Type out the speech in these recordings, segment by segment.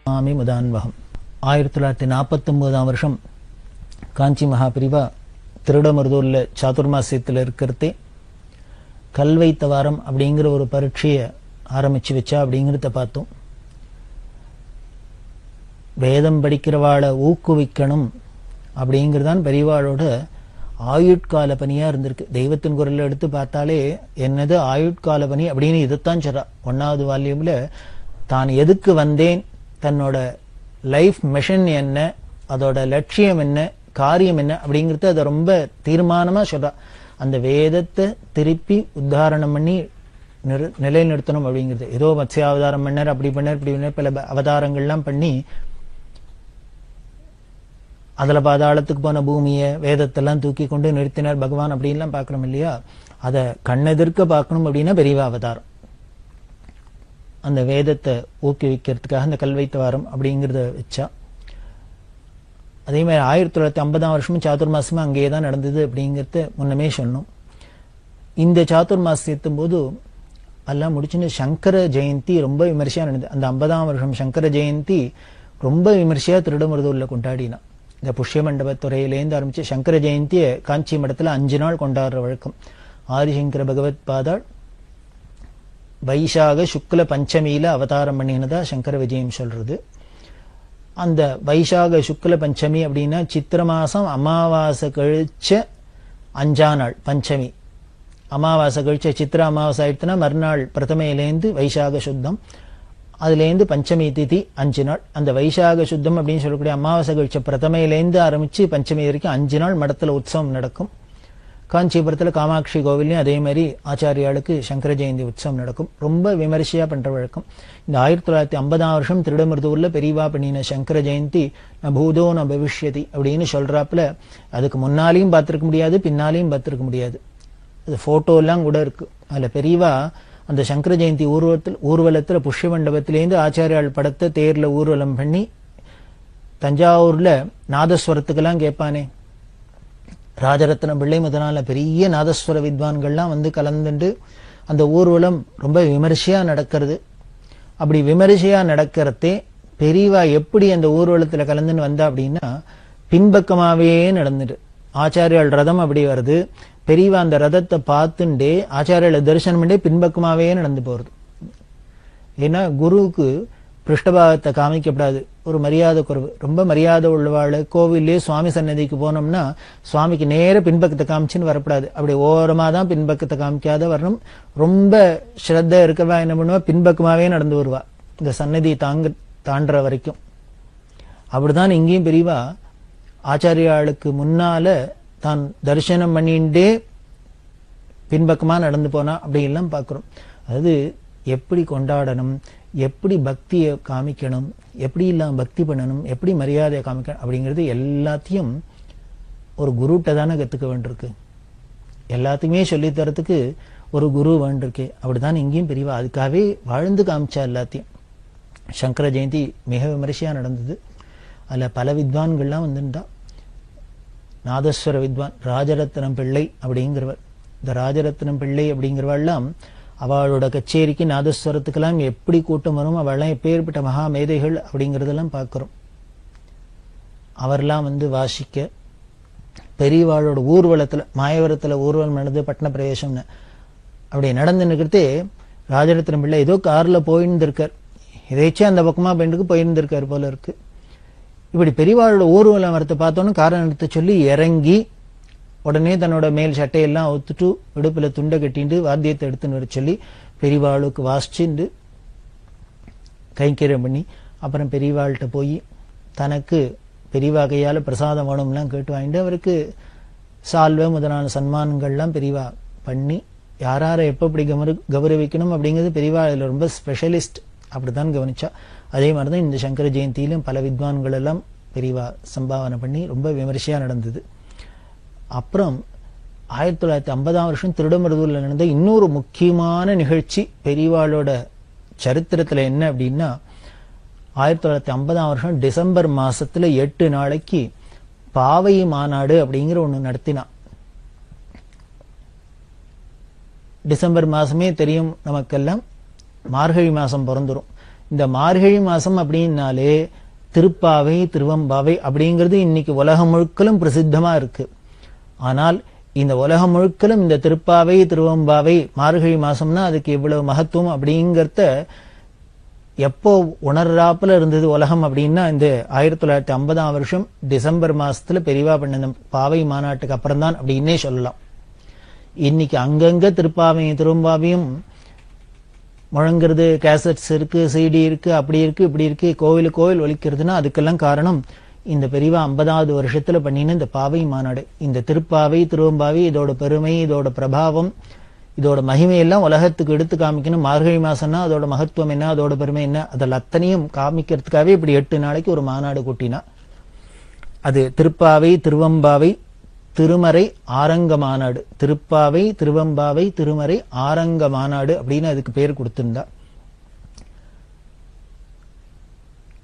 மாமி முதான்வகம் 1949 வருஷம் காஞ்சி மகாபிரிவா திருடமருதூர்ல சாதுர்மாசியத்தில் இருக்கிறதே கல்வைத்த வாரம் அப்படிங்கிற ஒரு பரீட்சையை ஆரம்பிச்சு வச்சா அப்படிங்கிறத பார்த்தோம். வேதம் படிக்கிறவாளை ஊக்குவிக்கணும் அப்படிங்கிறதான் பெரியவாளோட ஆயுட்கால பணியா இருந்திருக்கு. தெய்வத்தின் குரல்ல எடுத்து பார்த்தாலே என்னது ஆயுட்கால பணி அப்படின்னு இதைத்தான் சொல்றா. 1வது வால்யூம்ல தான் எதுக்கு வந்தேன், தன்னோட லைஃப் மிஷன் என்ன, அதோட லட்சியம் என்ன, காரியம் என்ன அப்படிங்கறது அதை ரொம்ப தீர்மானமா சொல்றா. அந்த வேதத்தை திருப்பி உத்தாரணம் பண்ணி நிலைநிறுத்தணும் அப்படிங்கிறது. ஏதோ மத்ஸ்யாவதாரம் பண்ணார், அப்படி பண்ணார், இப்படி பண்ணார், பல அவதாரங்கள்லாம் பண்ணி அதுல பாதாளத்துக்கு போன பூமியை வேதத்தெல்லாம் தூக்கி கொண்டு நிறுத்தினார் பகவான் அப்படின்லாம் பார்க்கணும் இல்லையா. அதை கண்ணெதிர்க்க பார்க்கணும் அப்படின்னா பெரியவா அவதாரம். அந்த வேதத்தை ஊக்குவிக்கிறதுக்காக அந்த கல்வைத்த வாரம் அப்படிங்கிறத வச்சா. அதே மாதிரி 1950 வருஷமும் சாதுர்மாசமும் அங்கேயே தான் நடந்தது அப்படிங்கிறத முன்னமே சொன்னோம். இந்த சாதுர்மாசியத்தும் போது எல்லாம் முடிச்சுன்னு சங்கர ஜெயந்தி ரொம்ப விமர்சையா நடந்தது. அந்த 50ஆம் வருஷம் சங்கர ஜெயந்தி ரொம்ப விமர்சையா திருடமருதூர்ல கொண்டாடினா. இந்த புஷ்ய மண்டபத்துறையிலேருந்து ஆரம்பிச்சு சங்கர ஜெயந்தியை காஞ்சி மடத்துல 5 நாள் கொண்டாடுற வழக்கம். ஆதிசங்கர பகவத் பாதாள் வைசாக சுக்ல பஞ்சமியில அவதாரம் பண்ணினதா சங்கர விஜயம் சொல்றது. அந்த வைசாக சுக்ல பஞ்சமி அப்படின்னா சித்திர மாசம் அமாவாசை கழிச்ச 5ஆம் நாள் பஞ்சமி. அமாவாசை கழிச்ச சித்திர அமாவாசை ஆயிடுச்சுன்னா மறுநாள் பிரதமையிலேருந்து வைசாக சுத்தம், அதுலேருந்து பஞ்சமி திதி 5 நாள். அந்த வைசாக சுத்தம் அப்படின்னு சொல்லக்கூடிய அமாவாசை கழிச்ச பிரதமையிலேருந்து ஆரம்பிச்சு பஞ்சமி வரைக்கும் 5 நாள் மடத்துல உற்சவம் நடக்கும். காஞ்சிபுரத்துல காமாட்சி கோவிலையும் அதே மாதிரி ஆச்சாரியாளுக்கு சங்கர ஜெயந்தி உற்சவம் நடக்கும். ரொம்ப விமர்சையா பண்ற வழக்கம். இந்த 1950ஆம் வருஷம் திருடமருதூர்ல பெரியவா பண்ணின சங்கர ஜெயந்தி ந பூதோ ந பவிஷ்யதி அப்படின்னு சொல்றாப்புல அதுக்கு முன்னாலையும் பார்த்திருக்க முடியாது, பின்னாலையும் பார்த்திருக்க முடியாது. அது போட்டோ எல்லாம் கூட இருக்கு. அதுல பெரியவா அந்த சங்கர ஜெயந்தி ஊர்வலத்துல புஷ்ய மண்டபத்திலேருந்து ஆச்சாரியாள் படத்தை தேர்ல ஊர்வலம் பண்ணி தஞ்சாவூர்ல நாதஸ்வரத்துக்கெல்லாம் கேட்பானே ராஜரத்ன பிள்ளை முதலான பெரிய நாதஸ்வர வித்வான்கள்லாம் வந்து கலந்துட்டு அந்த ஊர்வலம் ரொம்ப விமர்சையா நடக்கிறது. அப்படி விமர்சையா நடக்கிறதே பெரியவா எப்படி அந்த ஊர்வலத்துல கலந்துன்னு வந்தா அப்படின்னா பின்பக்கமாவே நடந்துட்டு ஆச்சாரியாள் ரதம் அப்படி வருது. பெரியவா அந்த ரதத்தை பார்த்துட்டே ஆச்சாரியால தரிசனம் பண்ணி பின்பக்கமாவே நடந்து போறது. ஏன்னா குருவுக்கு பிருஷ்டபாகத்தை காமிக்கப்படாது, ஒரு மரியாதை குறைவு. ரொம்ப மரியாதை உள்ளவாள் கோவிலே சுவாமி சன்னதிக்கு போனோம்னா சுவாமிக்கு நேர பின்பக்கத்தை காமிச்சுன்னு வரப்படாது. அப்படி ஓரமா தான் பின்பக்கத்தை காமிக்காத வரணும். ரொம்ப ஸ்ரத்த இருக்கவா என்ன பண்ணுவா பின்பக்கமாவே நடந்து வருவா இந்த சன்னதி தாண்டுற வரைக்கும். அப்படிதான் இங்கேயும் பெரியவா ஆச்சாரியாளுக்கு முன்னால தான் தரிசனம் பண்ணிண்டே பின்பக்கமா நடந்து போனா அப்படியெல்லாம் பார்க்கிறோம். அதாவது எப்படி கொண்டாடணும், எப்படி பக்தியை காமிக்கணும், எப்படி எல்லாம் பக்தி பண்ணணும், எப்படி மரியாதையை காமிக்கணும் அப்படிங்கிறது எல்லாத்தையும் ஒரு குருட்ட தானே கத்துக்க வேண்டியிருக்கு. எல்லாத்தையுமே சொல்லித்தரத்துக்கு ஒரு குரு வேண்டியிருக்கு. அப்படிதான் இங்கேயும் பெரியவா அதுக்காகவே வாழ்ந்து காமிச்சா எல்லாத்தையும். சங்கர ஜெயந்தி மிக விமர்சையா நடந்தது. அதுல பல வித்வான்கள்லாம் வந்துட்டா. நாதஸ்வர வித்வான் ராஜரத்னம் பிள்ளை அப்படிங்கிறவர். இந்த ராஜரத்னம் பிள்ளை அப்படிங்கிறவெல்லாம் அவளோட கச்சேரிக்கு நாதஸ்வரத்துக்கெல்லாம் எப்படி கூட்டம் வரும், அவள்லாம் எப்பேற்பட்ட மகா மேதைகள் அப்படிங்கறதெல்லாம் பார்க்கிறோம். அவர்லாம் வந்து வாசிக்க பெரியவாளோட ஊர்வலத்துல மாயவரத்துல ஊர்வலம் நடந்து பட்டண பிரவேசம்னு அப்படி நடந்து நிற்கிறதே ராஜரத்னம் பிள்ளை ஏதோ கார்ல போயிருந்திருக்கார். இதைச்சே அந்த பக்கமா பெண்டுக்கு போயிருந்திருக்காரு போல இருக்கு. இப்படி பெரியவாளோட ஊர்வலம் வரத்தை பார்த்தோன்னு காரணம் எடுத்து சொல்லி இறங்கி உடனே தன்னோட மேல் சட்டையெல்லாம் ஒத்துட்டு இடுப்புல துண்டை கட்டிட்டு வாத்தியத்தை எடுத்துன்னு வர சொல்லி பெரியவாளுக்கு வாசிச்சுண்டு கைங்கரியம் பண்ணி அப்புறம் பெரியவாள்கிட்ட போய் தனக்கு பெரியவா கையால பிரசாதம் வேணும்லாம் கேட்டு வாங்கிட்டு அவருக்கு சால்வை முதலான சன்மானங்கள்லாம் பெரியவா பண்ணி யாரை எப்படி கௌரவிக்கணும் அப்படிங்கிறது பெரியவா இதுல ரொம்ப ஸ்பெஷலிஸ்ட். அப்படித்தான் கவனிச்சா. அதே மாதிரிதான் இந்த சங்கர ஜெயந்தியிலும் பல வித்வான்கள் எல்லாம் பெரியவா சம்பாவனை பண்ணி ரொம்ப விமர்சையா நடந்தது. அப்புறம் 1950ஆம் வருஷம் திருடமருதூர்ல நடந்த இன்னொரு முக்கியமான நிகழ்ச்சி பெரியவாளோட சரித்திரத்துல என்ன அப்படின்னா 1950ஆம் வருஷம் டிசம்பர் மாசத்துல 8 நாளைக்கு பாவை மாநாடு அப்படிங்கிற ஒண்ணு நடத்தினா. டிசம்பர் மாசமே தெரியும் நமக்கெல்லாம் மார்கழி மாசம் பிறந்துரும். இந்த மார்கழி மாசம் அப்படின்னாலே திருப்பாவை திருவம்பாவை அப்படிங்கிறது இன்னைக்கு உலகம் முழுக்கலும் பிரசித்தமா இருக்கு. ஆனால் இந்த உலகம் முழுக்கலும் இந்த திருப்பாவை திருவம்பாவை மார்கழி மாசம்னா அதுக்கு இவ்வளவு மகத்துவம் அப்படிங்கறத எப்போ உணர்றாப்புல இருந்தது உலகம் அப்படின்னா இந்த 1950ஆம் வருஷம் டிசம்பர் மாசத்துல பெரியவா பண்ண பாவை மாநாட்டுக்கு அப்புறம் தான் அப்படின்னே சொல்லலாம். இன்னைக்கு அங்கங்க திருப்பாவையும் திருவம்பாவையும் முழங்குறது, கேசட்ஸ் இருக்கு, சிடி இருக்கு, அப்படி இருக்கு இப்படி இருக்கு, கோவில் கோவில் ஒலிக்கிறதுனா அதுக்கெல்லாம் காரணம் இந்த பெரியவா 50ஆவது வருஷத்துல பண்ணின இந்த பாவை மாநாடு. இந்த திருப்பாவை திருவம்பாவை இதோட பெருமை, இதோட பிரபாவம், இதோட மகிமையெல்லாம் உலகத்துக்கு எடுத்து காமிக்கணும். மார்கழி மாசம்னா அதோட மகத்துவம் என்ன, அதோட பெருமை என்ன, அதில் அத்தனையும் காமிக்கிறதுக்காகவே இப்படி 8 நாளைக்கு ஒரு மாநாடு கூட்டினா. அது திருப்பாவை திருவம்பாவை திருமறை ஆரங்க மாநாடு. திருப்பாவை திருவம்பாவை திருமறை ஆரங்க மாநாடு அப்படின்னு அதுக்கு பேர் கொடுத்திருந்தா.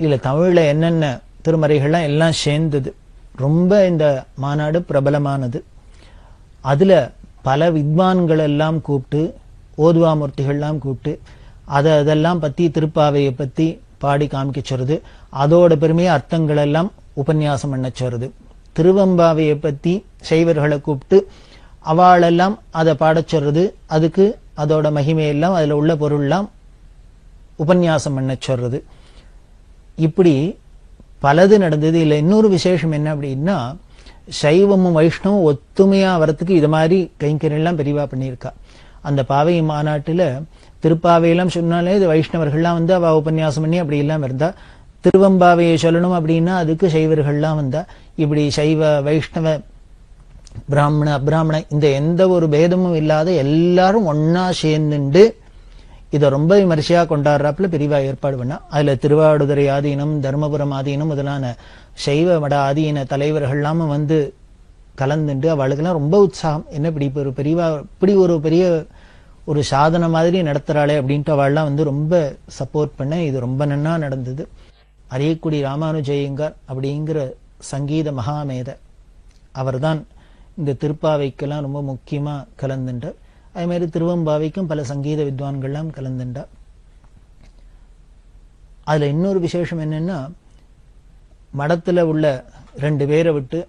இல்ல தமிழ்ல என்னென்ன திருமறைகள்லாம் எல்லாம் சேர்ந்தது. ரொம்ப இந்த மாநாடு பிரபலமானது. அதுல பல வித்வான்கள் எல்லாம் கூப்பிட்டு, ஓதுவாமூர்த்திகள்லாம் கூப்பிட்டு அதெல்லாம் பத்தி திருப்பாவையை பத்தி பாடி காமிக்க சொல்றது. அதோட பெருமையை அர்த்தங்கள் எல்லாம் உபன்யாசம் பண்ண சொல்றது. திருவம்பாவையை பத்தி சைவர்களை கூப்பிட்டு அவளெல்லாம் அதை பாடச் சொல்றது. அதுக்கு அதோட மகிமையெல்லாம் அதுல உள்ள பொருள்லாம் உபன்யாசம் பண்ண சொல்றது. இப்படி பலது நடந்தது. இல்ல இன்னொரு விசேஷம் என்ன அப்படின்னா, சைவமும் வைஷ்ணவம் ஒத்துமையா வரத்துக்கு இது மாதிரி கைங்கரியெல்லாம் பெரிவா பண்ணியிருக்கா. அந்த பாவை மாநாட்டுல திருப்பாவையெல்லாம் சொன்னாலே இது வைஷ்ணவர்கள்லாம் வந்து அவ உபன்யாசம் பண்ணி அப்படி எல்லாம் இருந்தா. திருவம்பாவையை சொல்லணும் அப்படின்னா அதுக்கு சைவர்கள்லாம் வந்தா. இப்படி சைவ வைஷ்ணவ பிராமண அப்ராமண இந்த எந்த ஒரு பேதமும் இல்லாத எல்லாரும் ஒன்னா சேர்ந்துண்டு இதை ரொம்ப விமர்சையா கொண்டாடுறாப்புல பெரியவா ஏற்பாடு பண்ணா. அதுல திருவாவடுதுறை ஆதீனம், தர்மபுரம் ஆதீனம் முதலான சைவ மட ஆதீன தலைவர்கள்லாம் வந்து கலந்துண்டு அவளுக்கெல்லாம் ரொம்ப உற்சாகம். என்ன இப்படி ஒரு பெரியவா இப்படி ஒரு பெரிய ஒரு சாதனை மாதிரி நடத்துறாளே அப்படின்ட்டு அவள்லாம் வந்து ரொம்ப சப்போர்ட் பண்ண. இது ரொம்ப நன்னா நடந்தது. அரியக்குடி ராமானுஜயங்கார் அப்படிங்கிற சங்கீத மகாமேத அவர்தான் இந்த திருப்பாவைக்கெல்லாம் ரொம்ப முக்கியமா கலந்துட்டார். அதே மாதிரி திருவம்பாவைக்கும் பல சங்கீத வித்வான்கள்லாம் கலந்துண்டா. அதுல இன்னொரு விசேஷம் என்னன்னா, மடத்துல உள்ள 2 பேரை விட்டு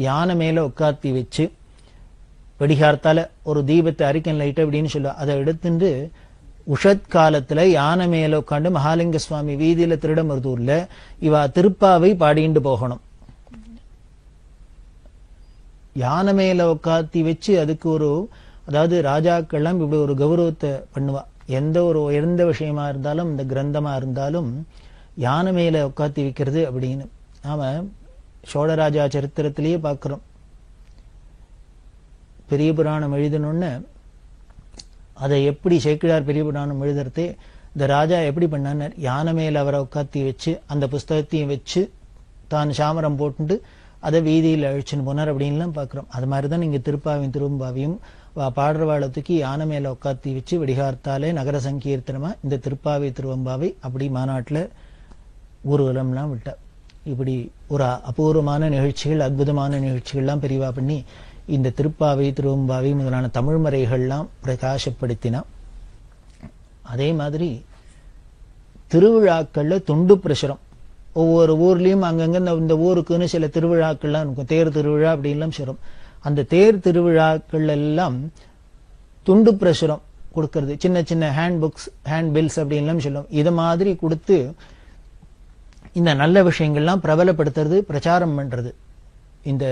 யானை மேல உட்காத்தி வச்சு வெடிகார்த்தால ஒரு தீபத்தை அரிக்கன் லைட் அப்படின்னு சொல்ல அதை எடுத்துட்டு உஷத் காலத்துல யானை மேல உட்காந்து மகாலிங்க சுவாமி வீதியில திருடமருதூர்ல இவா திருப்பாவை பாடிண்டு போகணும். யானை மேல உட்காத்தி வச்சு அதுக்கு ஒரு, அதாவது ராஜாக்கள்லாம் இப்படி ஒரு கௌரவத்தை பண்ணுவா. எந்த ஒரு உயர்ந்த விஷயமா இருந்தாலும் இந்த கிரந்தமா இருந்தாலும் யானை மேல உட்காத்தி வைக்கிறது அப்படின்னு நாம சோழராஜா சரித்திரத்திலேயே பார்க்கிறோம். பெரிய புராணம் எழுதணும்னு அதை எப்படி சேக்கிழார் பெரிய புராணம் எழுதுறதே இந்த ராஜா எப்படி பண்ணார், யானை மேல அவரை உட்காத்தி வச்சு அந்த புஸ்தகத்தையும் வச்சு தான் சாமரம் போட்டு அதை வீதியில் அழிச்சுன்னு போனார் அப்படின்லாம் பார்க்கிறோம். அது மாதிரிதான் இங்க திருப்பாவையும் திருவம்பாவையும் பாடுறவாளத்துக்கு யானை மேல உட்காத்தி வச்சு வெடிகார்த்தாலே நகர சங்கீர்த்தனமா இந்த திருப்பாவை திருவம்பாவை அப்படி மாநாட்டுல ஊர்வலம்லாம் விட்டார். இப்படி ஒரு அபூர்வமான நிகழ்ச்சிகள், அற்புதமான நிகழ்ச்சிகள்லாம் பெரிவா பண்ணி இந்த திருப்பாவை திருவம்பாவை முதலான தமிழ் மறைகள்லாம் பிரகாசப்படுத்தினா. அதே மாதிரி திருவிழாக்கள்ல துண்டு பிரசுரம் ஒவ்வொரு ஊர்லயும் அங்கங்க இந்த ஊருக்குன்னு சில திருவிழாக்கள்லாம் இருக்கும். தேர் திருவிழா அப்படின்லாம் சொல்றோம். அந்த தேர் திருவிழாக்கள் எல்லாம் துண்டு பிரசுரம் கொடுக்கறது, சின்ன சின்ன ஹேண்ட் புக்ஸ் ஹேண்ட் பில்ஸ் அப்படின்லாம் சொல்லும். இதை மாதிரி கொடுத்து இந்த நல்ல விஷயங்கள்லாம் பிரபலப்படுத்துறது, பிரச்சாரம் பண்றது. இந்த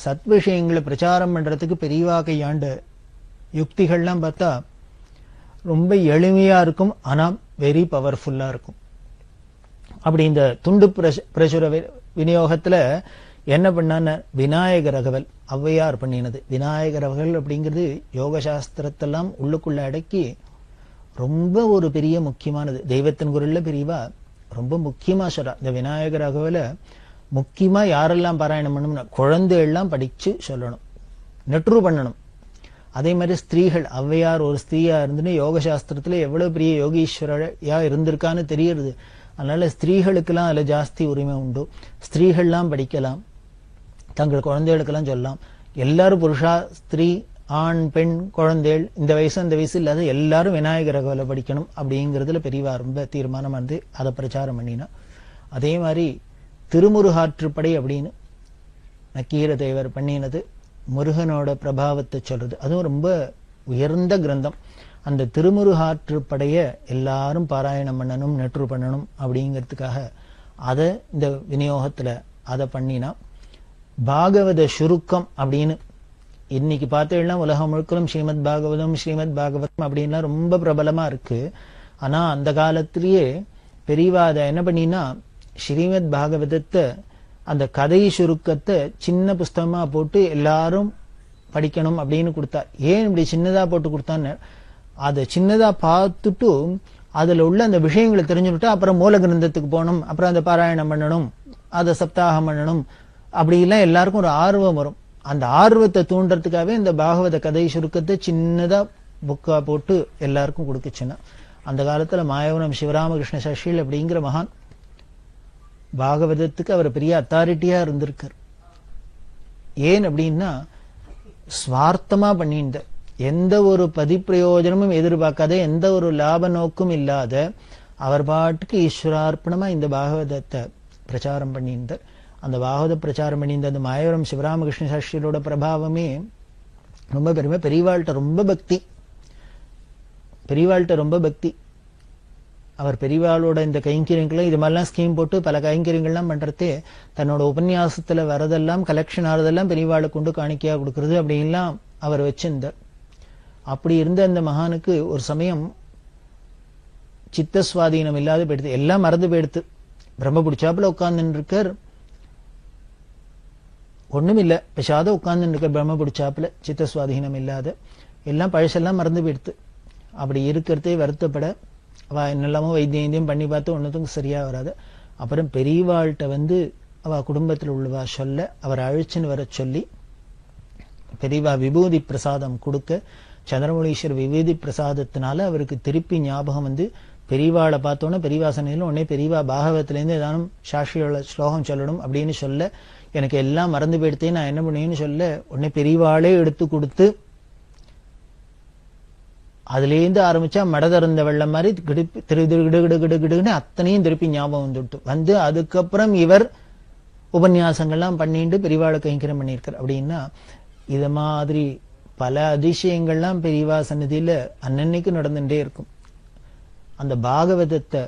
சத் விஷயங்களை பிரச்சாரம் பண்றதுக்கு பெரியவா கையாண்ட யுக்திகள்லாம் பார்த்தா ரொம்ப எளிமையா இருக்கும், ஆனா வெரி பவர்ஃபுல்லா இருக்கும். அப்படி இந்த துண்டு பிரசுர விநியோகத்துல என்ன பண்ணான்னு விநாயகர் அகவல் ஔவையார் பண்ணினது. விநாயகர் அகவல் அப்படிங்கிறது யோக சாஸ்திரத்தெல்லாம் உள்ளுக்குள்ள அடக்கி ரொம்ப ஒரு பெரிய முக்கியமானது. தெய்வத்தின் குரல்ல பெரியவா ரொம்ப முக்கியமா சொல்றா. இந்த விநாயகர் அகவலை முக்கியமா யாரெல்லாம் பாராயணம் பண்ணணும்னா குழந்தைகள்லாம் படிச்சு சொல்லணும், நெட்ரு பண்ணணும். அதே மாதிரி ஸ்திரீகள், ஔவையார் ஒரு ஸ்திரீயா இருந்துன்னு யோக சாஸ்திரத்துல எவ்வளவு பெரிய யோகீஸ்வரையா இருந்திருக்கான்னு தெரியுது. அதனால ஸ்திரீகளுக்கெல்லாம் அதுல ஜாஸ்தி உரிமை உண்டு. ஸ்திரீகள்லாம் படிக்கலாம், தங்கள் குழந்தைகளுக்கெல்லாம் சொல்லலாம். எல்லாரும் புருஷா ஸ்திரீ ஆண் பெண் குழந்தைகள் இந்த வயசு அந்த வயசு இல்லாத எல்லாரும் விநாயகர் அகவலை படிக்கணும் அப்படிங்கிறதுல பெரியவா ரொம்ப தீர்மானமா இருந்து அதை பிரச்சாரம் பண்ணினா. அதே மாதிரி திருமுருகாற்றுப்படை அப்படின்னு நக்கீர தேவர் பண்ணினது முருகனோட பிரபாவத்தை சொல்றது. அதுவும் ரொம்ப உயர்ந்த கிரந்தம். அந்த திருமுருகாற்றுப்படைய எல்லாரும் பாராயணம் பண்ணணும், நெற்று பண்ணணும் அப்படிங்கிறதுக்காக அதை இந்த விநியோகத்துல அதை பண்ணினா. பாகவத சுருக்கம் அப்படின்னு இன்னைக்கு பார்த்தீங்கன்னா உலகம் முழுக்கலும் ஸ்ரீமத் பாகவதம் ஸ்ரீமத் பாகவதம் அப்படின்லாம் ரொம்ப பிரபலமா இருக்கு. ஆனா அந்த காலத்திலேயே பெரியவா அதை என்ன பண்ணினா ஸ்ரீமத் பாகவதத்தை அந்த கதை சுருக்கத்தை சின்ன புஸ்தகமா போட்டு எல்லாரும் படிக்கணும் அப்படின்னு கொடுத்தார். ஏன் இப்படி சின்னதா போட்டு கொடுத்தான்னு அதை சின்னதா பார்த்துட்டு அதுல உள்ள அந்த விஷயங்களை தெரிஞ்சுட்டு அப்புறம் மூல கிரந்தத்துக்கு போகணும், அப்புறம் அந்த பாராயணம் பண்ணணும், அதை சப்தாகம் பண்ணணும், அப்படிலாம் எல்லாருக்கும் ஒரு ஆர்வம் வரும். அந்த ஆர்வத்தை தூண்டுறதுக்காகவே இந்த பாகவத கதை சுருக்கத்தை சின்னதா புக்கா போட்டு எல்லாருக்கும் கொடுக்குச்சுன்னா. அந்த காலத்துல மாயவரம் சிவராமகிருஷ்ண சஷில் அப்படிங்கிற மகான் பாகவதத்துக்கு அவர் பெரிய அத்தாரிட்டியா இருந்திருக்கார். ஏன் அப்படின்னா ஸ்வார்த்தமா பண்ணியிருந்த எந்த ஒரு பதிப்பிரயோஜனமும் எதிர்பார்க்காத எந்த ஒரு லாப நோக்கும் இல்லாத அவர் பாட்டுக்கு ஈஸ்வரார்ப்பணமா இந்த பாகவதத்தை பிரச்சாரம் பண்ணியிருந்தார். அந்த பாகவத பிரச்சாரம் பண்ணியிருந்த அந்த மாயவரம் சிவராமகிருஷ்ண சாஸ்திரியோட பிரபாவமே ரொம்ப பெருமை. பெரியவாள்கிட்ட ரொம்ப பக்தி. அவர் பெரியவாளோட இந்த கைங்கரியங்களை இது மாதிரிலாம் ஸ்கீம் போட்டு பல கைங்கரியங்கள்லாம் பண்றதே தன்னோட உபன்யாசத்துல வரதெல்லாம் கலெக்ஷன் ஆறதெல்லாம் பெரியவாளை கொண்டு காணிக்கையா கொடுக்கறது அப்படின்லாம் அவர் வச்சிருந்தார். அப்படி இருந்த அந்த மகானுக்கு ஒரு சமயம் சித்தஸ்வாதீனம் இல்லாத போயிடுது, எல்லாம் மறந்து போயிடுத்து. பிரம்ம பிடிச்சாப்புல உட்கார்ந்து இருக்கார், ஒண்ணும் இல்ல, பேசாத உட்கார்ந்து இருக்க பிரம்ம பிடிச்சாப்புல, சித்தஸ்வாதீனம் இல்லாத எல்லாம் பழசெல்லாம் மறந்து போயிடுத்து. அப்படி இருக்கிறதே வருத்தப்பட அவ என்னெல்லாமோ வைத்தியம் பண்ணி பார்த்து ஒன்னுக்கும் சரியா வராது. அப்புறம் பெரியவாள்கிட்ட வந்து அவ குடும்பத்தில் உள்ளவா சொல்ல அவர் அழிச்சுன்னு வர சொல்லி பெரியவா விபூதி பிரசாதம் கொடுக்க சந்திரமௌலீஸ்வரர் விபூதி பிரசாதத்தினால அவருக்கு திருப்பி ஞாபகம் வந்து பெரியவாளை பார்த்தோன்னே பெரியவா சன்னிதியில உடனே பெரியவா பாகவத்திலேருந்து ஏதானும் சாஸ்திரியோட ஸ்லோகம் சொல்லணும் அப்படின்னு சொல்ல எனக்கு எல்லாம் மறந்து போயிடுத்தே நான் என்ன பண்ணுவேன்னு சொல்ல உடனே பெரியவாளே எடுத்து கொடுத்து அதுலேருந்து ஆரம்பிச்சா மட திறந்த வெள்ளம் மாதிரி கிடுகிடுன்னு அத்தனையும் திருப்பி ஞாபகம் வந்துட்டு வந்து அதுக்கப்புறம் இவர் உபன்யாசங்கள்லாம் பண்ணிட்டு பெரியவாளை கைங்கரம் பண்ணியிருக்கார். அப்படின்னா இது மாதிரி பல அதிசயங்கள்லாம் பெரியவா சன்னதியில அன்னன்னைக்கு நடந்துட்டே இருக்கும். அந்த பாகவதத்தை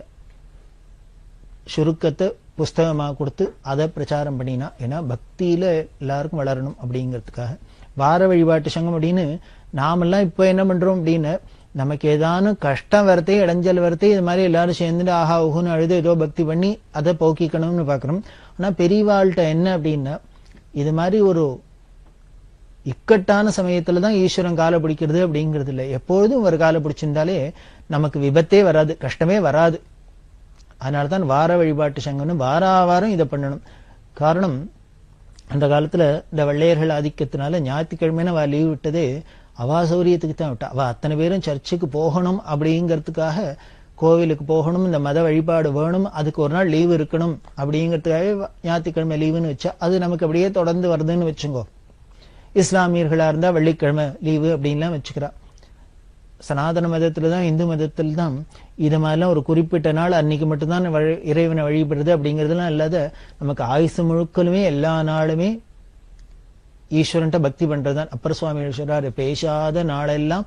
சுருக்கத்தை புஸ்தகமா கொடுத்து அதை பிரச்சாரம் பண்ணினா, ஏன்னா பக்தியில எல்லாருக்கும் வளரணும் அப்படிங்கிறதுக்காக. வார வழிபாட்டு சங்கம் அப்படின்னு நாமெல்லாம் இப்ப என்ன பண்றோம் அப்படின்னு நமக்கு ஏதானும் கஷ்டம் வரத்தே இடைஞ்சல் வரத்தே இது மாதிரி எல்லாரும் சேர்ந்துட்டு ஆஹா ஊகுன்னு அழுது ஏதோ பக்தி பண்ணி அதை போக்கிக்கணும்னு பாக்குறோம். ஆனா பெரியவாள்கிட்ட என்ன அப்படின்னா இது மாதிரி ஒரு இக்கட்டான சமயத்துலதான் ஈஸ்வரன் காலை பிடிக்கிறது அப்படிங்கிறது இல்லை. எப்பொழுதும் ஒரு காலை பிடிச்சிருந்தாலே நமக்கு விபத்தே வராது, கஷ்டமே வராது. அதனாலதான் வார வழிபாட்டு சங்கம்னு வாரம் இதை பண்ணணும். காரணம் அந்த காலத்துல இந்த வெள்ளையர்கள் ஆதிக்கத்தினால ஞாயிற்றுக்கிழமைன்னு அவ லீவ் விட்டதே அவா சௌரியத்துக்கு தான் விட்டா. அவ அத்தனை பேரும் சர்ச்சுக்கு போகணும் அப்படிங்கிறதுக்காக, கோவிலுக்கு போகணும், இந்த மத வழிபாடு வேணும், அதுக்கு ஒரு நாள் லீவு இருக்கணும் அப்படிங்கிறதுக்காகவே ஞாயிற்றுக்கிழமை லீவுன்னு வச்சா அது நமக்கு அப்படியே தொடர்ந்து வருதுன்னு வச்சுங்கோ. இஸ்லாமியர்களா இருந்தா வெள்ளிக்கிழமை லீவு அப்படின்லாம் வச்சுக்கிறா. சனாதன மதத்துலதான் இந்து மதத்துல தான் இது மாதிரிலாம் ஒரு குறிப்பிட்ட நாள் அன்னைக்கு மட்டும்தான் இறைவனை வழிபடுறது அப்படிங்கிறதுலாம் இல்லாத நமக்கு ஆயுசு முழுக்கலுமே எல்லா நாளுமே ஈஸ்வரன்ட்ட பக்தி பண்றதுதான். அப்பர் சுவாமி சொல்றாரு, பேசாத நாளெல்லாம்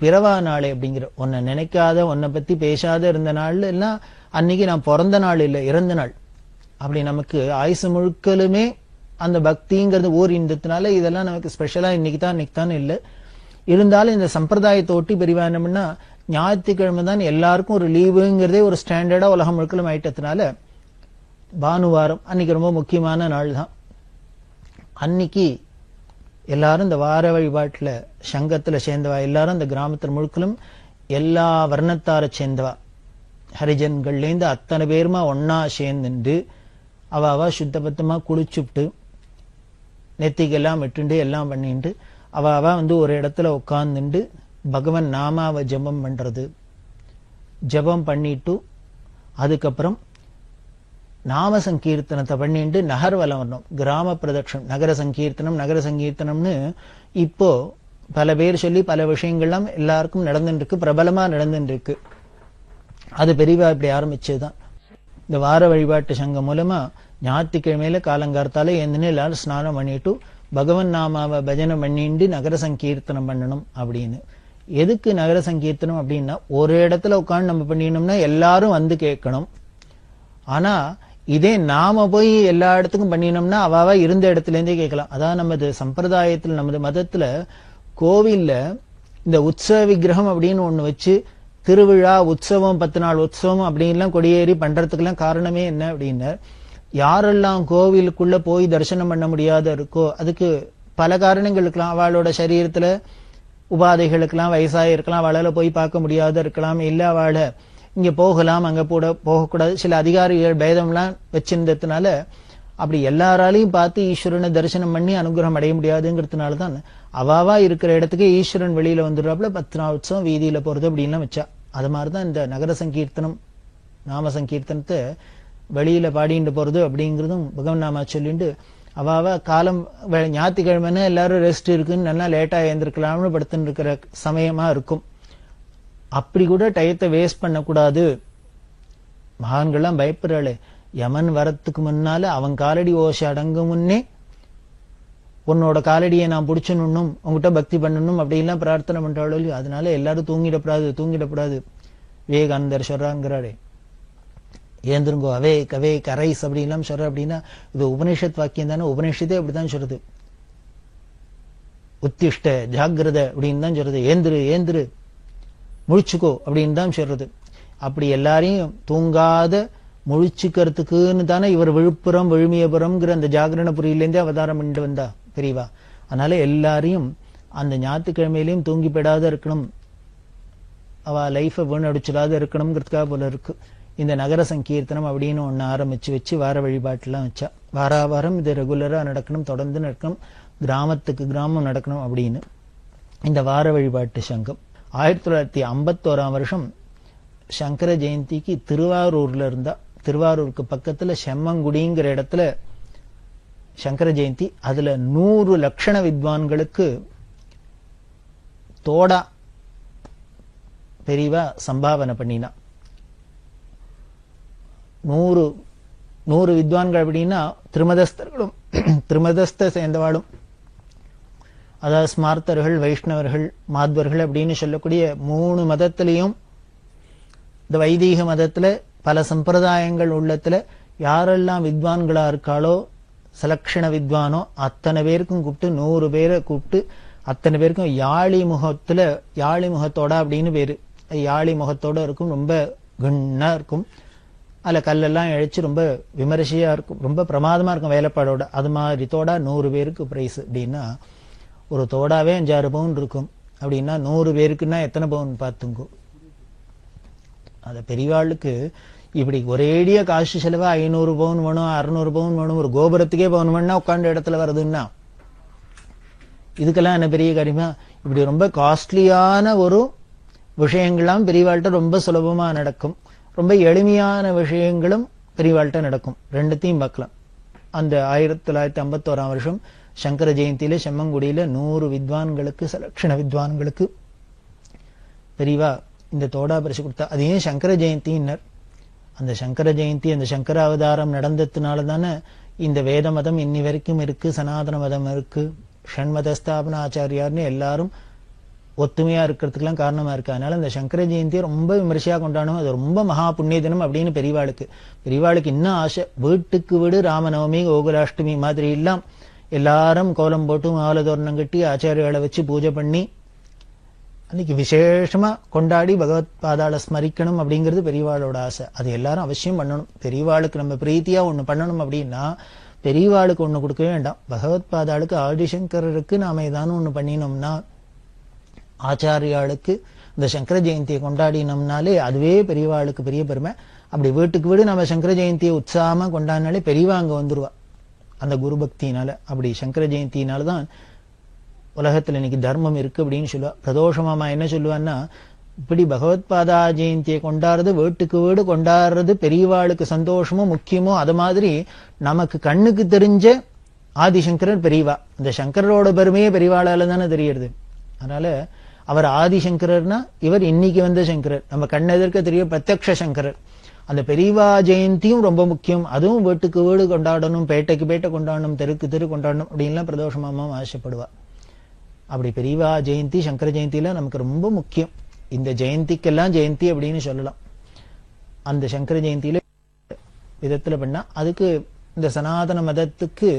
பிறவா நாளே அப்படிங்கிற, உன்னை நினைக்காத உன்னை பத்தி பேசாத இருந்த நாள் எல்லாம் அன்னைக்கு நான் பிறந்த நாள் இல்லை, இறந்த நாள். அப்படி நமக்கு ஆயுசு முழுக்கலுமே அந்த பக்திங்கிறது ஓர் இந்தத்தினால இதெல்லாம் நமக்கு ஸ்பெஷலா இன்னைக்கு தான் இல்லை. இருந்தாலும் இந்த சம்பிரதாயத்தை ஒட்டி பெரியவா என்ன பண்ணா ஞாயிற்றுக்கிழமை தான் எல்லாருக்கும் ஒரு லீவுங்கிறதே ஒரு ஸ்டாண்டர்டா உலகம் முழுக்கலும் ஆயிட்டதுனால பானுவாரம் அன்னைக்கு ரொம்ப முக்கியமான நாள் தான். அன்னைக்கு எல்லாரும் இந்த வார வழிபாட்டுல சங்கத்துல சேர்ந்தவா எல்லாரும் இந்த கிராமத்தில் முழுக்கலும் எல்லா வர்ணத்தார சேர்ந்தவா ஹரிஜன்கள்லேருந்து அத்தனை பேருமா ஒன்னா சேர்ந்துட்டு அவ சுத்தபத்தமா குளிச்சுட்டு நெத்திக்கெல்லாம் விட்டுண்டு எல்லாம் பண்ணிட்டு அவ வந்து ஒரு இடத்துல உட்கார்ந்துட்டு பகவன் நாமாவை ஜபம் பண்றது. ஜபம் பண்ணிட்டு அதுக்கப்புறம் நாம சங்கீர்த்தனத்தை பண்ணிட்டு நகர்வலம் வரணும். கிராம பிரதட்சணம், நகர சங்கீர்த்தனம்னு இப்போ பல பேர் சொல்லி பல விஷயங்கள்லாம் எல்லாருக்கும் நடந்துட்டு இருக்கு, பிரபலமா நடந்துட்டு இருக்கு. அது பெரியவா இப்படி ஆரம்பிச்சதுதான். இந்த வார வழிபாட்டு சங்கம் மூலமா ஞாயிற்றுக்கிழமையில காலங்கார்த்தால எந்தனே எல்லாரும் ஸ்நானம் பண்ணிட்டு பகவன் நாமாவை பஜனை பண்ணிட்டு நகர சங்கீர்த்தனம் பண்ணணும் அப்படின்னு. எதுக்கு நகர சங்கீர்த்தனம் அப்படின்னா, ஒரு இடத்துல உட்காந்து நம்ம பண்ணினோம்னா எல்லாரும் வந்து கேட்கணும். ஆனா இதே நாம போய் எல்லா இடத்துக்கும் பண்ணினோம்னா அவாவா இருந்த இடத்துல இருந்தே கேட்கலாம். அதான் நமது சம்பிரதாயத்துல, நமது மதத்துல கோவில்ல இந்த உற்சவ விக்கிரகம் அப்படின்னு ஒண்ணு வச்சு திருவிழா உற்சவம் 10 நாள் உற்சவம் அப்படின்லாம் கொடியேறி பண்றதுக்கெல்லாம் காரணமே என்ன அப்படின்னா, யாரெல்லாம் கோவிலுக்குள்ள போய் தரிசனம் பண்ண முடியாத இருக்கோ, அதுக்கு பல காரணங்கள் இருக்கலாம். அவளோட சரீரத்துல உபாதைகளுக்கெல்லாம், வயசாக இருக்கலாம், அவளால போய் பார்க்க முடியாத இருக்கலாம், இல்ல அவளை இங்க போகலாம் அங்க போகக்கூடாது, சில அதிகாரிகள் பேதம்லாம் வச்சிருந்ததுனால அப்படி எல்லாராலையும் பார்த்து ஈஸ்வரனை தரிசனம் பண்ணி அனுகிரகம் அடைய முடியாதுங்கிறதுனாலதான் அவாவா இருக்கிற இடத்துக்கு ஈஸ்வரன் வெளியில வந்துடுறாப்புல 10 நாள் உற்சவம் வீதியில போறது அப்படின்லாம் வச்சா. அது மாதிரிதான் இந்த நகர சங்கீர்த்தனம், நாம சங்கீர்த்தனத்தை வெளியில பாடிட்டு போறது அப்படிங்கிறதும் பகவன் நாமா சொல்லிட்டு அவாவா காலம் ஞாயிற்றுக்கிழமைன்னு எல்லாரும் ரெஸ்ட் இருக்குன்னு நல்லா லேட்டா எழுந்திருக்கலாம்னு படுத்துட்டு இருக்கிற சமயமா இருக்கும். அப்படி கூட டயத்தை வேஸ்ட் பண்ணக்கூடாது. மகான்கள்லாம் பயப்படுறாளே, யமன் வரத்துக்கு முன்னால அவன் காலடி ஓசை அடங்கும் முன்னே உன்னோட காலடியை நான் பிடிச்சணும், உங்ககிட்ட பக்தி பண்ணணும் அப்படின்லாம் பிரார்த்தனை பண்றாளோ இல்லையோ. அதனால எல்லாரும் தூங்கிடப்படாது. விவேகானந்தர் சொல்றாங்கிறாளே, ஏந்திருங்கோ அவே கவே கரைஸ் அப்படின்லாம் சொல்ற. அப்படின்னா இது உபனிஷத் வாக்கியம் தானே, உபனிஷத்தே அப்படித்தான் சொல்றது. உத்திஷ்ட ஜாகிரத அப்படின்னு தான் சொல்றது. ஏந்திரு முழிச்சுக்கோ அப்படின்னு தான் சொல்றது. அப்படி எல்லாரையும் தூங்காத முழிச்சுக்கிறதுக்குன்னு தானே இவர் விழுப்புரம் விழுமியபுரம்ங்கிற அந்த ஜாகரணபுரியிலேருந்தே அவதாரம் பண்ணிட்டு வந்தா பெரியவா. அதனால எல்லாரையும் அந்த ஞாயிற்றுக்கிழமையிலையும் தூங்கி போடாத இருக்கணும், அவ லைஃபை வீணடிச்சிடாத இருக்கணுங்கிறதுக்காக போல இருக்கு இந்த நகர சங்கீர்த்தனம் அப்படின்னு ஒன்னு ஆரம்பிச்சு வச்சு வார வழிபாட்டுலாம் வச்சா. வாரம் இது ரெகுலரா நடக்கணும், தொடர்ந்து நடக்கணும், கிராமத்துக்கு கிராமம் நடக்கணும் அப்படின்னு இந்த வார வழிபாட்டு சங்கம். 1951 வருஷம் சங்கர ஜெயந்திக்கு திருவாரூர்ல இருந்தா. திருவாரூருக்கு பக்கத்துல செம்மங்குடிங்கிற இடத்துல சங்கர ஜெயந்தி. அதுல 100 லட்சண வித்வான்களுக்கு தோடா பெரியவா சம்பாவனை பண்ணினா. 100 வித்வான்கள் அப்படின்னா திருமதஸ்தர்களும் திருமதஸ்த சேர்ந்தவாளும், அதாவது ஸ்மார்த்தர்கள், வைஷ்ணவர்கள், மாத்வர்கள் அப்படின்னு சொல்லக்கூடிய 3 மதத்திலையும், இந்த வைதீக மதத்துல பல சம்பிரதாயங்கள் உள்ளத்துல யாரெல்லாம் வித்வான்களா இருக்காளோ, சலக்ஷண வித்வானோ அத்தனை பேருக்கும் கூப்பிட்டு 100 பேரை கூப்பிட்டு அத்தனை பேருக்கும் யாழி முகத்தோட அப்படின்னு பேரு. யாழி முகத்தோட இருக்கும், ரொம்ப கண்ணா இருக்கும், அதுல கல்லெல்லாம் இழைச்சு ரொம்ப விமரிசையா இருக்கும், ரொம்ப பிரமாதமா இருக்கும் வேலைப்பாடோட. அது மாதிரி தோடா 100 பேருக்கு பிரைஸ். அப்படின்னா ஒரு தோடாவே 5-6 பவுன் இருக்கும். அப்படின்னா 100 பேருக்குன்னா எத்தனை பவுன் பார்த்துங்கோ. அத பெரியவாளுக்கு இப்படி ஒரேடியா காசு செலவா 500 பவுன் வேணும், 600 பவுன் வேணும், ஒரு கோபுரத்துக்கே பவுன் வேணும்னா உட்காந்து இடத்துல வருதுன்னா இதுக்கெல்லாம் என்ன பெரிய காரியமா? இப்படி ரொம்ப காஸ்ட்லியான ஒரு விஷயங்கள்லாம் பெரியவாள்கிட்ட ரொம்ப சுலபமா நடக்கும், ரொம்ப எளிமையான விஷயங்களும் பெரியவாள்கிட்ட நடக்கும். ரெண்டுத்தையும் பார்க்கலாம். அந்த 1951 வருஷம் சங்கர ஜெயந்தியில செம்மங்குடியில 100 வித்வான்களுக்கு, சலக்ஷண வித்வான்களுக்கு பெரியவா இந்த தோடா பரிசு கொடுத்தா. அது ஏன் சங்கர ஜெயந்தின்னர்? அந்த சங்கர ஜெயந்தி, அந்த சங்கர அவதாரம் நடந்ததுனால தானே இந்த வேத மதம் இன்னி வரைக்கும் இருக்கு, சனாதன மதம் இருக்கு, ஷண்மத ஸ்தாபன ஆச்சாரியார்னு எல்லாரும் ஒத்துமையா இருக்கிறதுக்கெல்லாம் காரணமா இருக்கு. அதனால இந்த சங்கர ஜெயந்தியை ரொம்ப விமர்சையா கொண்டாடணும், அது ரொம்ப மகா புண்ணிய தினம் அப்படின்னு பெரியவாளுக்கு இன்னும் ஆசை. வீட்டுக்கு வீடு ராமநவமி, கோகுலாஷ்டமி மாதிரி எல்லாம் எல்லாரும் கோலம் போட்டு மாலை தோரணம் கட்டி ஆச்சாரியாளை வச்சு பூஜை பண்ணி அன்னைக்கு விசேஷமா கொண்டாடி பகவத் பாதாள ஸ்மரிக்கணும் அப்படிங்கிறது பெரியவாளோட ஆசை. அது எல்லாரும் அவசியம் பண்ணணும். பெரியவாளுக்கு நம்ம பிரீத்தியா ஒண்ணு பண்ணணும் அப்படின்னா பெரியவாளுக்கு ஒண்ணு கொடுக்கவே வேண்டாம். பகவத் பாதாளுக்கு, ஆதிசங்கருக்கு நாம ஏதானும் ஒண்ணு பண்ணினோம்னா, ஆச்சாரியாளுக்கு இந்த சங்கர ஜெயந்தியை கொண்டாடினோம்னாலே அதுவே பெரியவாளுக்கு பெரிய பெருமை. அப்படி வீட்டுக்கு வீடு நம்ம சங்கர ஜெயந்தியை உற்சாகமா கொண்டாடினாலே பெரியவா அங்க வந்துருவா அந்த குரு பக்தியினால. அப்படி சங்கர ஜெயந்தியினால்தான் உலகத்துல இன்னைக்கு தர்மம் இருக்கு அப்படின்னு சொல்லுவா. பிரதோஷமாமா என்ன சொல்லுவான்னா, இப்படி பகவத் பாதா ஜெயந்தியை கொண்டாடுறது, வீட்டுக்கு வீடு கொண்டாடுறது பெரியவாளுக்கு சந்தோஷமோ முக்கியமோ, அது மாதிரி நமக்கு கண்ணுக்கு தெரிஞ்ச ஆதிசங்கரர் பெரியவா. இந்த சங்கரோட பெருமையே பெரியவாளால தானே தெரியுது. அதனால அவர் ஆதிசங்கரர்னா இவர் இன்னைக்கு வந்த சங்கரர், நம்ம கண்ணெதிர்க்க தெரிய பிரத்யக்ஷ சங்கரர். அந்த பெரியவா ஜெயந்தியும் ரொம்ப முக்கியம். அதுவும் வீட்டுக்கு வீடு கொண்டாடணும், பேட்டைக்கு பேட்டை கொண்டாடணும், தெருக்கு தெரு கொண்டாடணும் அப்படின்லாம் பிரதோஷமாமா ஆசைப்படுவா. அப்படி பெரியவா ஜெயந்தி சங்கர ஜெயந்தியில நமக்கு ரொம்ப முக்கியம். இந்த ஜெயந்திக்கெல்லாம் ஜெயந்தி அப்படின்னு சொல்லலாம். அந்த சங்கர ஜெயந்தியில விதத்துல பண்ணா அதுக்கு இந்த சனாதன மதத்துக்கு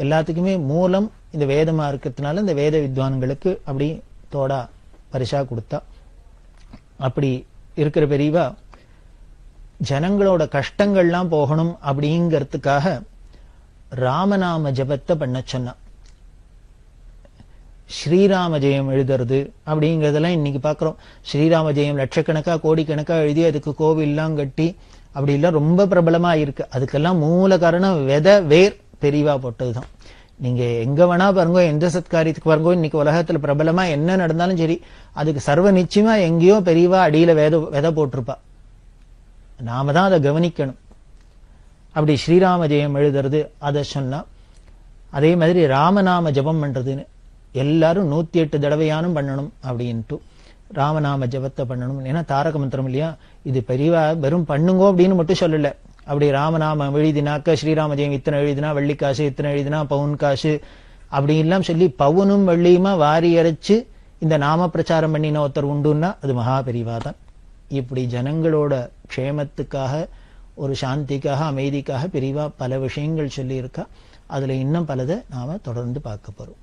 எல்லாத்துக்குமே மூலம் இந்த வேதமா இருக்கிறதுனால இந்த வேத வித்வான்களுக்கு அப்படி தோடா பரிசா கொடுத்தா. அப்படி இருக்கிற பெரியவா ஜனங்களோட கஷ்டங்கள்லாம் போகணும் அப்படிங்கிறதுக்காக ராமநாம ஜபத்தை பண்ண சொன்னா. ஸ்ரீராம ஜெயம் எழுதுறது அப்படிங்கறதெல்லாம் இன்னைக்கு பாக்குறோம். ஸ்ரீராம ஜெயம் லட்சக்கணக்கா கோடிக்கணக்கா எழுதி அதுக்கு கோவில்லாம் கட்டி அப்படி எல்லாம் ரொம்ப பிரபலமா இருக்கு. அதுக்கெல்லாம் மூல காரணம் வேர் பெரியவா போட்டதுதான். நீங்க எங்க வேணா பாருங்க, எந்த சத்காரியத்துக்கு பாருங்க, இன்னைக்கு உலகத்துல பிரபலமா என்ன நடந்தாலும் சரி அதுக்கு சர்வ நிச்சயமா எங்கேயோ பெரியவா அடியில விதை போட்டிருப்பா. நாம தான் அதை கவனிக்கணும். அப்படி ஸ்ரீராம ஜெயம் எழுதுறது அதை சொன்னா. அதே மாதிரி ராமநாம ஜபம் பண்றதுன்னு எல்லாரும் 108 தடவையானும் பண்ணணும் அப்படின்ட்டு ராமநாம ஜபத்தை பண்ணணும். ஏன்னா தாரக மந்திரம் இல்லையா, இது பெரியவா வெறும் பண்ணுங்கோ அப்படின்னு மட்டும் சொல்லல. அப்படி ராமநாமம் எழுதினாக்க ஸ்ரீராம ஜெயம் இத்தனை எழுதினா வெள்ளிக்காசு, இத்தனை எழுதினா பவுன் காசு அப்படி எல்லாம் சொல்லி பவுனும் வெள்ளியுமா வாரி அரைச்சு இந்த நாம பிரச்சாரம் பண்ணின ஒருத்தர் உண்டுன்னா அது மகா பெரியவா தான். இப்படி ஜனங்களோட க்ஷேமத்துக்காக, ஒரு சாந்திக்காக, அமைதிக்காக பெரியவா பல விஷயங்கள் சொல்லி இருக்கா. அதுல இன்னும் பலதை நாம தொடர்ந்து பார்க்க போறோம்.